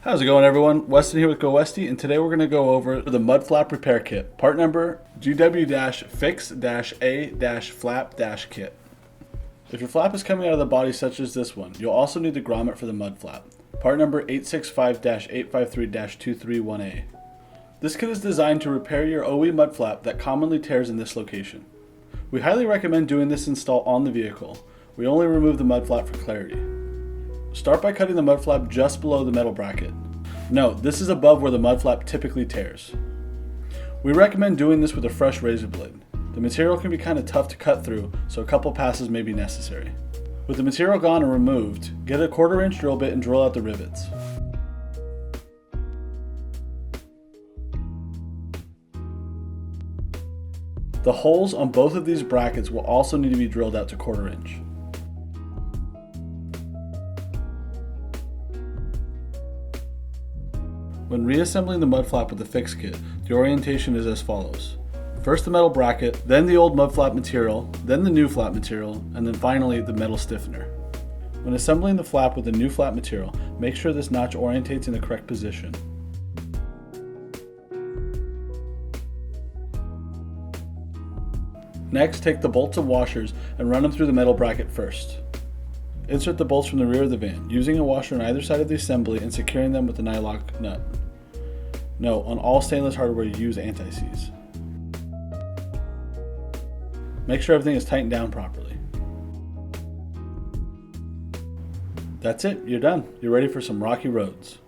How's it going, everyone? Weston here with GoWesty, and today we're going to go over the mud flap repair kit, part number GW-fix-A-flap-kit. If your flap is coming out of the body such as this one, you'll also need the grommet for the mud flap, part number 865-853-231A. This kit is designed to repair your OE mud flap that commonly tears in this location. We highly recommend doing this install on the vehicle. We only remove the mud flap for clarity. Start by cutting the mud flap just below the metal bracket. Note, this is above where the mud flap typically tears. We recommend doing this with a fresh razor blade. The material can be kind of tough to cut through, so a couple passes may be necessary. With the material gone and removed, get a 1/4 inch drill bit and drill out the rivets. The holes on both of these brackets will also need to be drilled out to 1/4 inch. When reassembling the mud flap with the fix kit, the orientation is as follows. First the metal bracket, then the old mud flap material, then the new flap material, and then finally the metal stiffener. When assembling the flap with the new flap material, make sure this notch orientates in the correct position. Next, take the bolts and washers and run them through the metal bracket first. Insert the bolts from the rear of the van, using a washer on either side of the assembly and securing them with a nylock nut. Note, on all stainless hardware use anti-seize. Make sure everything is tightened down properly. That's it, you're done. You're ready for some rocky roads.